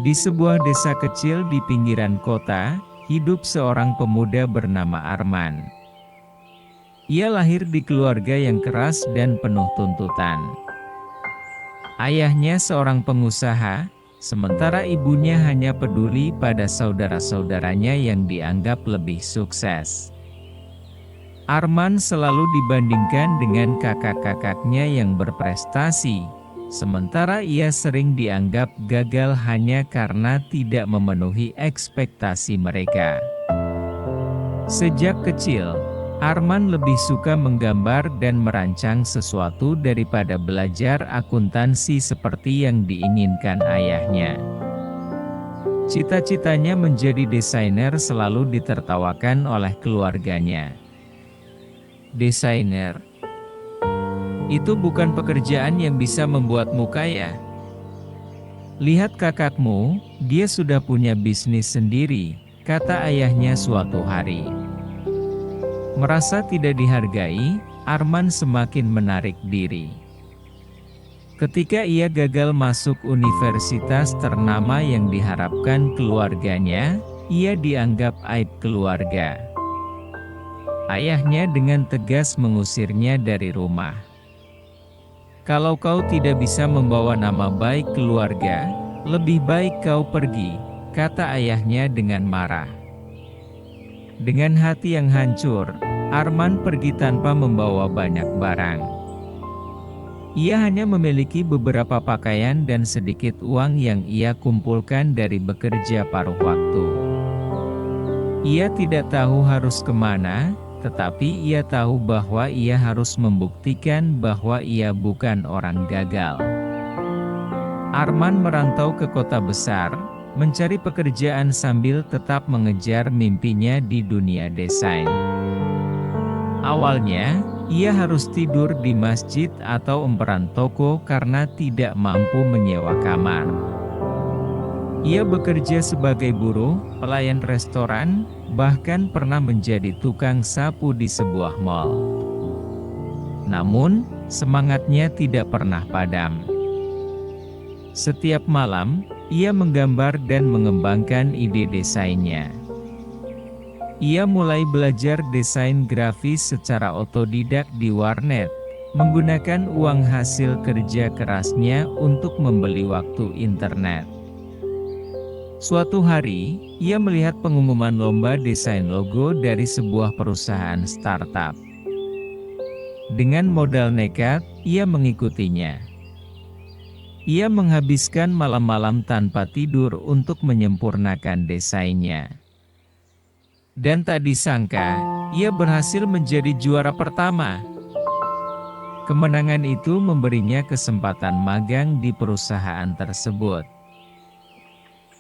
Di sebuah desa kecil di pinggiran kota, hidup seorang pemuda bernama Arman. Ia lahir di keluarga yang keras dan penuh tuntutan. Ayahnya seorang pengusaha, sementara ibunya hanya peduli pada saudara-saudaranya yang dianggap lebih sukses. Arman selalu dibandingkan dengan kakak-kakaknya yang berprestasi, sementara ia sering dianggap gagal hanya karena tidak memenuhi ekspektasi mereka. Sejak kecil, Arman lebih suka menggambar dan merancang sesuatu daripada belajar akuntansi seperti yang diinginkan ayahnya. Cita-citanya menjadi desainer selalu ditertawakan oleh keluarganya. Desainer, itu bukan pekerjaan yang bisa membuatmu kaya. Lihat kakakmu, dia sudah punya bisnis sendiri, kata ayahnya suatu hari. Merasa tidak dihargai, Arman semakin menarik diri. Ketika ia gagal masuk universitas ternama yang diharapkan keluarganya, ia dianggap aib keluarga. Ayahnya dengan tegas mengusirnya dari rumah. Kalau kau tidak bisa membawa nama baik keluarga, lebih baik kau pergi, kata ayahnya dengan marah. Dengan hati yang hancur, Arman pergi tanpa membawa banyak barang. Ia hanya memiliki beberapa pakaian dan sedikit uang yang ia kumpulkan dari bekerja paruh waktu. Ia tidak tahu harus kemana, tetapi ia tahu bahwa ia harus membuktikan bahwa ia bukan orang gagal. Arman merantau ke kota besar, mencari pekerjaan sambil tetap mengejar mimpinya di dunia desain. Awalnya, ia harus tidur di masjid atau emperan toko karena tidak mampu menyewa kamar. Ia bekerja sebagai buruh, pelayan restoran, bahkan pernah menjadi tukang sapu di sebuah mal. Namun, semangatnya tidak pernah padam. Setiap malam, ia menggambar dan mengembangkan ide desainnya. Ia mulai belajar desain grafis secara otodidak di warnet, menggunakan uang hasil kerja kerasnya untuk membeli waktu internet. Suatu hari, ia melihat pengumuman lomba desain logo dari sebuah perusahaan startup. Dengan modal nekat, ia mengikutinya. Ia menghabiskan malam-malam tanpa tidur untuk menyempurnakan desainnya. Dan tak disangka, ia berhasil menjadi juara pertama. Kemenangan itu memberinya kesempatan magang di perusahaan tersebut.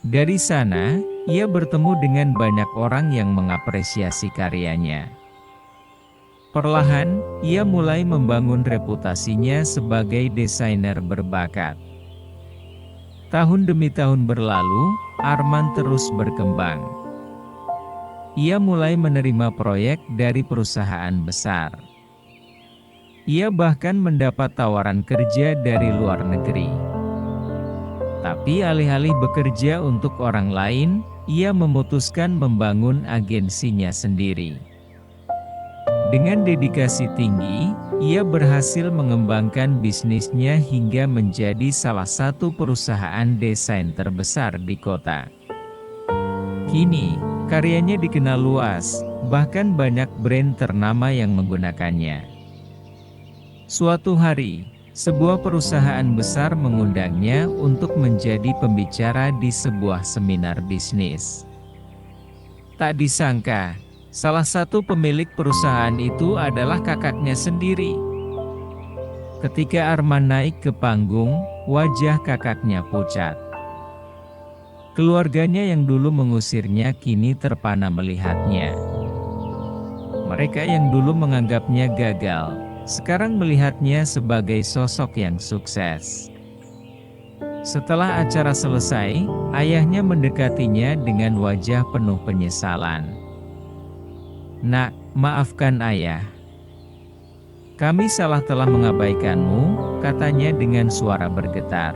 Dari sana, ia bertemu dengan banyak orang yang mengapresiasi karyanya. Perlahan, ia mulai membangun reputasinya sebagai desainer berbakat. Tahun demi tahun berlalu, Arman terus berkembang. Ia mulai menerima proyek dari perusahaan besar. Ia bahkan mendapat tawaran kerja dari luar negeri. Tapi alih-alih bekerja untuk orang lain, ia memutuskan membangun agensinya sendiri. Dengan dedikasi tinggi, ia berhasil mengembangkan bisnisnya hingga menjadi salah satu perusahaan desain terbesar di kota. Kini, karyanya dikenal luas, bahkan banyak brand ternama yang menggunakannya. Suatu hari, sebuah perusahaan besar mengundangnya untuk menjadi pembicara di sebuah seminar bisnis. Tak disangka, salah satu pemilik perusahaan itu adalah kakaknya sendiri. Ketika Arman naik ke panggung, wajah kakaknya pucat. Keluarganya yang dulu mengusirnya kini terpana melihatnya. Mereka yang dulu menganggapnya gagal, sekarang melihatnya sebagai sosok yang sukses. Setelah acara selesai, ayahnya mendekatinya dengan wajah penuh penyesalan. "Nak, maafkan ayah. Kami salah telah mengabaikanmu," katanya dengan suara bergetar.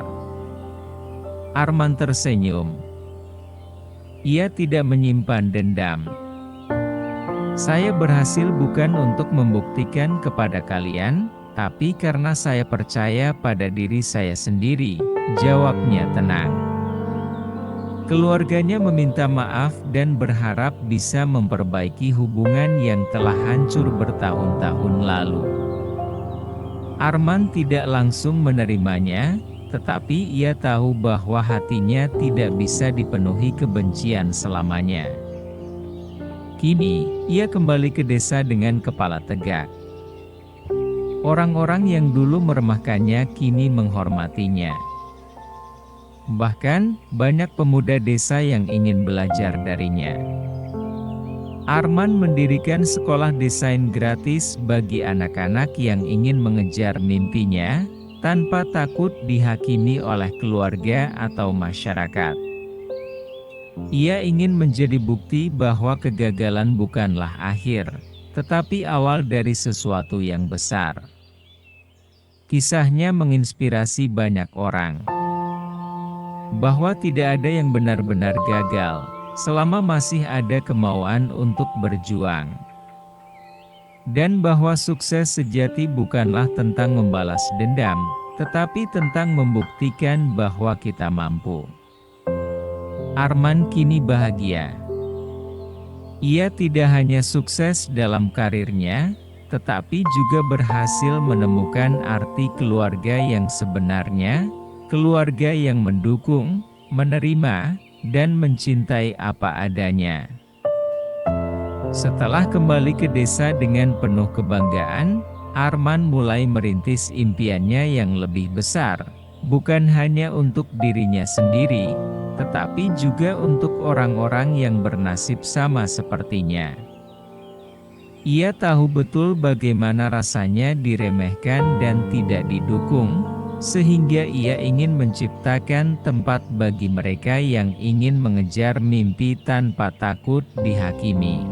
Arman tersenyum. Ia tidak menyimpan dendam. Saya berhasil bukan untuk membuktikan kepada kalian, tapi karena saya percaya pada diri saya sendiri, jawabnya tenang. Keluarganya meminta maaf dan berharap bisa memperbaiki hubungan yang telah hancur bertahun-tahun lalu. Arman tidak langsung menerimanya, tetapi ia tahu bahwa hatinya tidak bisa dipenuhi kebencian selamanya. Kini, ia kembali ke desa dengan kepala tegak. Orang-orang yang dulu meremehkannya kini menghormatinya. Bahkan, banyak pemuda desa yang ingin belajar darinya. Arman mendirikan sekolah desain gratis bagi anak-anak yang ingin mengejar mimpinya, tanpa takut dihakimi oleh keluarga atau masyarakat. Ia ingin menjadi bukti bahwa kegagalan bukanlah akhir, tetapi awal dari sesuatu yang besar. Kisahnya menginspirasi banyak orang. Bahwa tidak ada yang benar-benar gagal, selama masih ada kemauan untuk berjuang. Dan bahwa sukses sejati bukanlah tentang membalas dendam, tetapi tentang membuktikan bahwa kita mampu. Arman kini bahagia. Ia tidak hanya sukses dalam karirnya, tetapi juga berhasil menemukan arti keluarga yang sebenarnya, keluarga yang mendukung, menerima, dan mencintai apa adanya. Setelah kembali ke desa dengan penuh kebanggaan, Arman mulai merintis impiannya yang lebih besar, bukan hanya untuk dirinya sendiri, tetapi juga untuk orang-orang yang bernasib sama sepertinya. Ia tahu betul bagaimana rasanya diremehkan dan tidak didukung, sehingga ia ingin menciptakan tempat bagi mereka yang ingin mengejar mimpi tanpa takut dihakimi.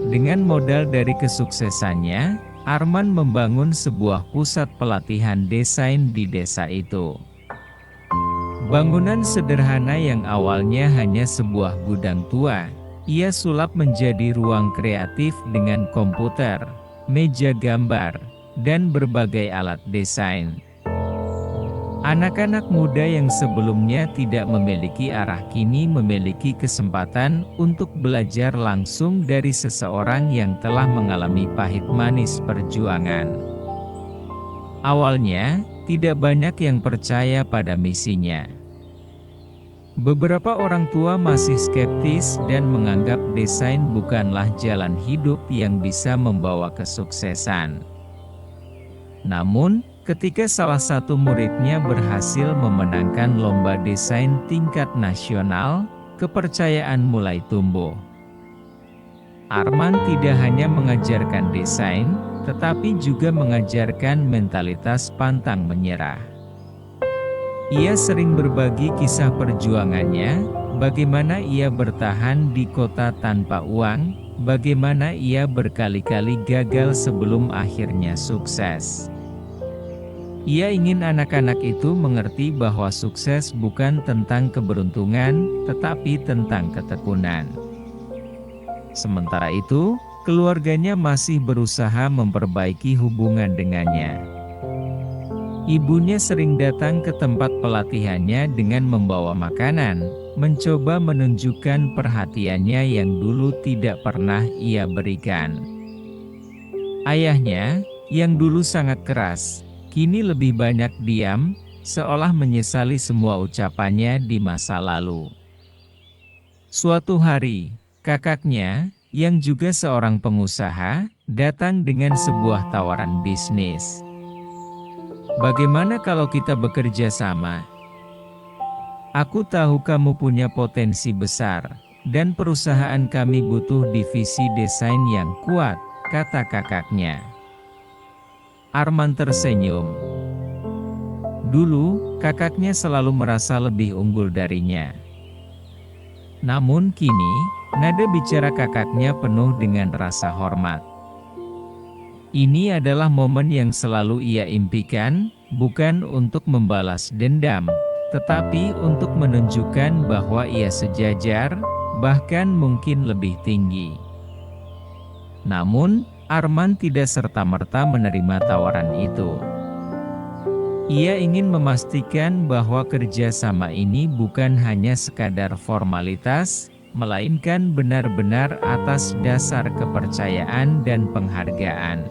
Dengan modal dari kesuksesannya, Arman membangun sebuah pusat pelatihan desain di desa itu. Bangunan sederhana yang awalnya hanya sebuah gudang tua, ia sulap menjadi ruang kreatif dengan komputer, meja gambar, dan berbagai alat desain. Anak-anak muda yang sebelumnya tidak memiliki arah kini memiliki kesempatan untuk belajar langsung dari seseorang yang telah mengalami pahit manis perjuangan. Awalnya, tidak banyak yang percaya pada misinya. Beberapa orang tua masih skeptis dan menganggap desain bukanlah jalan hidup yang bisa membawa kesuksesan. Namun, ketika salah satu muridnya berhasil memenangkan lomba desain tingkat nasional, kepercayaan mulai tumbuh. Arman tidak hanya mengajarkan desain, tetapi juga mengajarkan mentalitas pantang menyerah. Ia sering berbagi kisah perjuangannya, bagaimana ia bertahan di kota tanpa uang, bagaimana ia berkali-kali gagal sebelum akhirnya sukses. Ia ingin anak-anak itu mengerti bahwa sukses bukan tentang keberuntungan, tetapi tentang ketekunan. Sementara itu, keluarganya masih berusaha memperbaiki hubungan dengannya. Ibunya sering datang ke tempat pelatihannya dengan membawa makanan, mencoba menunjukkan perhatiannya yang dulu tidak pernah ia berikan. Ayahnya, yang dulu sangat keras, kini lebih banyak diam, seolah menyesali semua ucapannya di masa lalu. Suatu hari, kakaknya, yang juga seorang pengusaha, datang dengan sebuah tawaran bisnis. Bagaimana kalau kita bekerja sama? Aku tahu kamu punya potensi besar, dan perusahaan kami butuh divisi desain yang kuat, kata kakaknya. Arman tersenyum. Dulu, kakaknya selalu merasa lebih unggul darinya. Namun kini, nada bicara kakaknya penuh dengan rasa hormat. Ini adalah momen yang selalu ia impikan, bukan untuk membalas dendam, tetapi untuk menunjukkan bahwa ia sejajar, bahkan mungkin lebih tinggi. Namun, Arman tidak serta-merta menerima tawaran itu. Ia ingin memastikan bahwa kerjasama ini bukan hanya sekadar formalitas, melainkan benar-benar atas dasar kepercayaan dan penghargaan.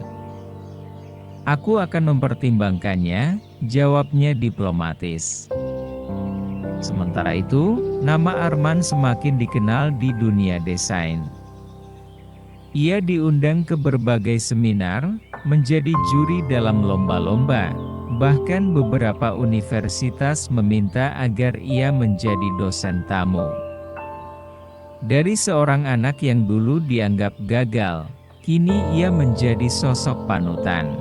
"Aku akan mempertimbangkannya," jawabnya diplomatis. Sementara itu, nama Arman semakin dikenal di dunia desain. Ia diundang ke berbagai seminar, menjadi juri dalam lomba-lomba. Bahkan beberapa universitas meminta agar ia menjadi dosen tamu. Dari seorang anak yang dulu dianggap gagal, kini ia menjadi sosok panutan.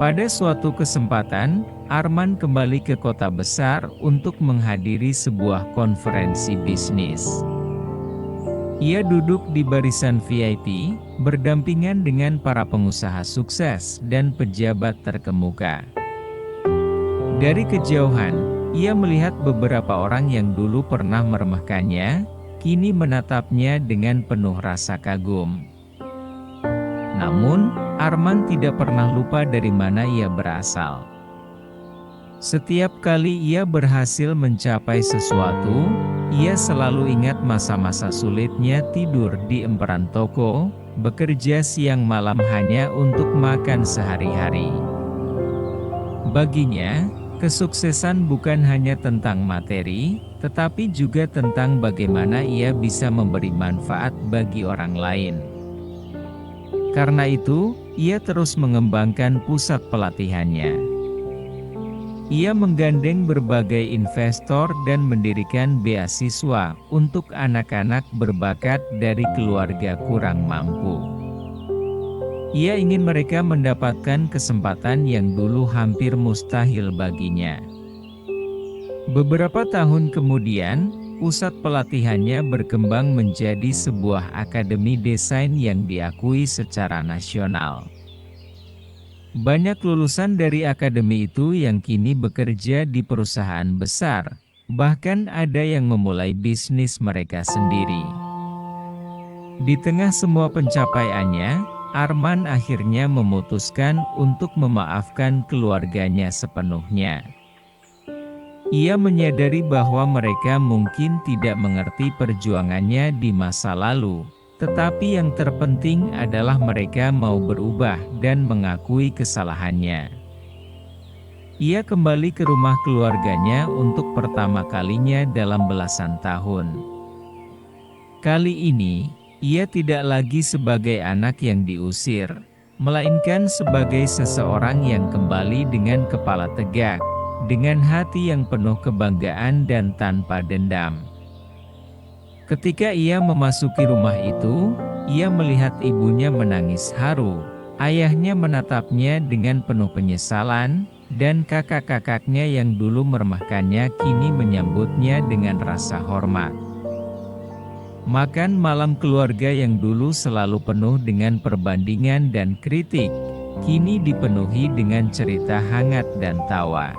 Pada suatu kesempatan, Arman kembali ke kota besar untuk menghadiri sebuah konferensi bisnis. Ia duduk di barisan VIP, berdampingan dengan para pengusaha sukses dan pejabat terkemuka. Dari kejauhan, ia melihat beberapa orang yang dulu pernah meremehkannya, kini menatapnya dengan penuh rasa kagum. Namun, Arman tidak pernah lupa dari mana ia berasal. Setiap kali ia berhasil mencapai sesuatu, ia selalu ingat masa-masa sulitnya tidur di emperan toko, bekerja siang malam hanya untuk makan sehari-hari. Baginya, kesuksesan bukan hanya tentang materi, tetapi juga tentang bagaimana ia bisa memberi manfaat bagi orang lain. Karena itu, ia terus mengembangkan pusat pelatihannya. Ia menggandeng berbagai investor dan mendirikan beasiswa untuk anak-anak berbakat dari keluarga kurang mampu. Ia ingin mereka mendapatkan kesempatan yang dulu hampir mustahil baginya. Beberapa tahun kemudian, pusat pelatihannya berkembang menjadi sebuah akademi desain yang diakui secara nasional. Banyak lulusan dari akademi itu yang kini bekerja di perusahaan besar, bahkan ada yang memulai bisnis mereka sendiri. Di tengah semua pencapaiannya, Arman akhirnya memutuskan untuk memaafkan keluarganya sepenuhnya. Ia menyadari bahwa mereka mungkin tidak mengerti perjuangannya di masa lalu. Tetapi yang terpenting adalah mereka mau berubah dan mengakui kesalahannya. Ia kembali ke rumah keluarganya untuk pertama kalinya dalam belasan tahun. Kali ini, ia tidak lagi sebagai anak yang diusir, melainkan sebagai seseorang yang kembali dengan kepala tegak, dengan hati yang penuh kebanggaan dan tanpa dendam. Ketika ia memasuki rumah itu, ia melihat ibunya menangis haru, ayahnya menatapnya dengan penuh penyesalan, dan kakak-kakaknya yang dulu meremehkannya kini menyambutnya dengan rasa hormat. Makan malam keluarga yang dulu selalu penuh dengan perbandingan dan kritik, kini dipenuhi dengan cerita hangat dan tawa.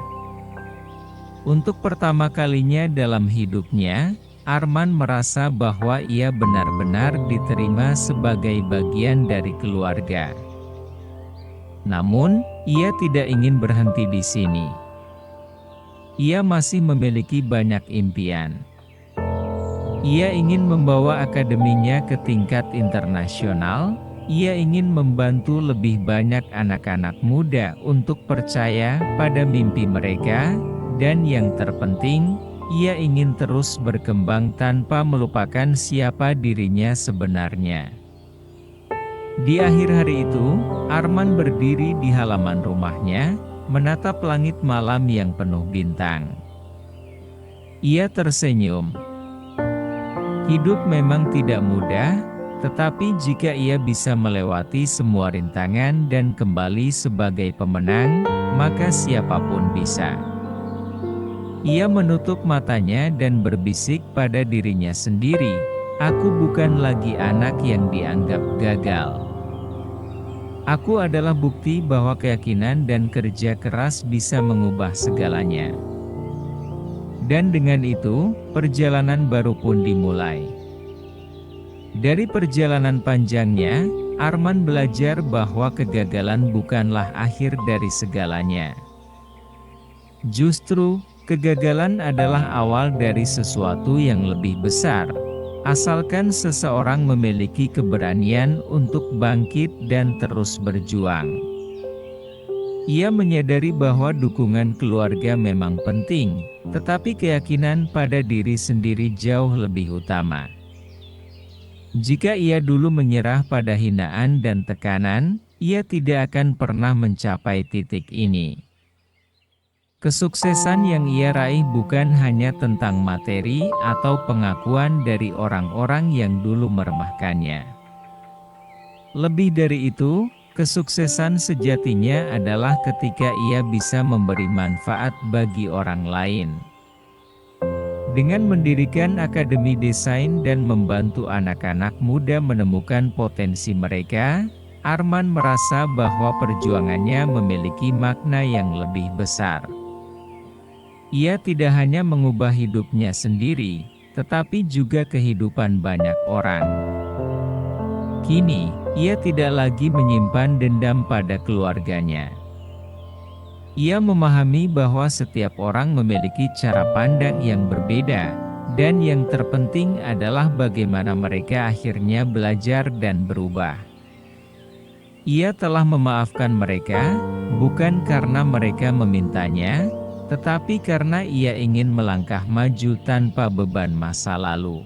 Untuk pertama kalinya dalam hidupnya, Arman merasa bahwa ia benar-benar diterima sebagai bagian dari keluarga. Namun, ia tidak ingin berhenti di sini. Ia masih memiliki banyak impian. Ia ingin membawa akademinya ke tingkat internasional. Ia ingin membantu lebih banyak anak-anak muda untuk percaya pada mimpi mereka, dan yang terpenting, ia ingin terus berkembang tanpa melupakan siapa dirinya sebenarnya. Di akhir hari itu, Arman berdiri di halaman rumahnya, menatap langit malam yang penuh bintang. Ia tersenyum. Hidup memang tidak mudah, tetapi jika ia bisa melewati semua rintangan dan kembali sebagai pemenang, maka siapapun bisa. Ia menutup matanya dan berbisik pada dirinya sendiri, "Aku bukan lagi anak yang dianggap gagal. Aku adalah bukti bahwa keyakinan dan kerja keras bisa mengubah segalanya." Dan dengan itu, perjalanan baru pun dimulai. Dari perjalanan panjangnya, Arman belajar bahwa kegagalan bukanlah akhir dari segalanya. Justru, kegagalan adalah awal dari sesuatu yang lebih besar, asalkan seseorang memiliki keberanian untuk bangkit dan terus berjuang. Ia menyadari bahwa dukungan keluarga memang penting, tetapi keyakinan pada diri sendiri jauh lebih utama. Jika ia dulu menyerah pada hinaan dan tekanan, ia tidak akan pernah mencapai titik ini. Kesuksesan yang ia raih bukan hanya tentang materi atau pengakuan dari orang-orang yang dulu meremehkannya. Lebih dari itu, kesuksesan sejatinya adalah ketika ia bisa memberi manfaat bagi orang lain. Dengan mendirikan akademi desain dan membantu anak-anak muda menemukan potensi mereka, Arman merasa bahwa perjuangannya memiliki makna yang lebih besar. Ia tidak hanya mengubah hidupnya sendiri, tetapi juga kehidupan banyak orang. Kini, ia tidak lagi menyimpan dendam pada keluarganya. Ia memahami bahwa setiap orang memiliki cara pandang yang berbeda, dan yang terpenting adalah bagaimana mereka akhirnya belajar dan berubah. Ia telah memaafkan mereka, bukan karena mereka memintanya, tetapi karena ia ingin melangkah maju tanpa beban masa lalu.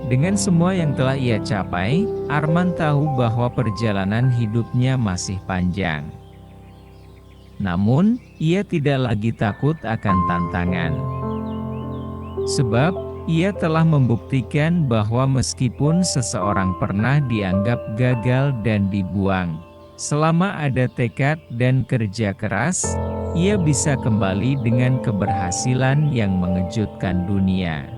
Dengan semua yang telah ia capai, Arman tahu bahwa perjalanan hidupnya masih panjang. Namun, ia tidak lagi takut akan tantangan. Sebab, ia telah membuktikan bahwa meskipun seseorang pernah dianggap gagal dan dibuang, selama ada tekad dan kerja keras, ia bisa kembali dengan keberhasilan yang mengejutkan dunia.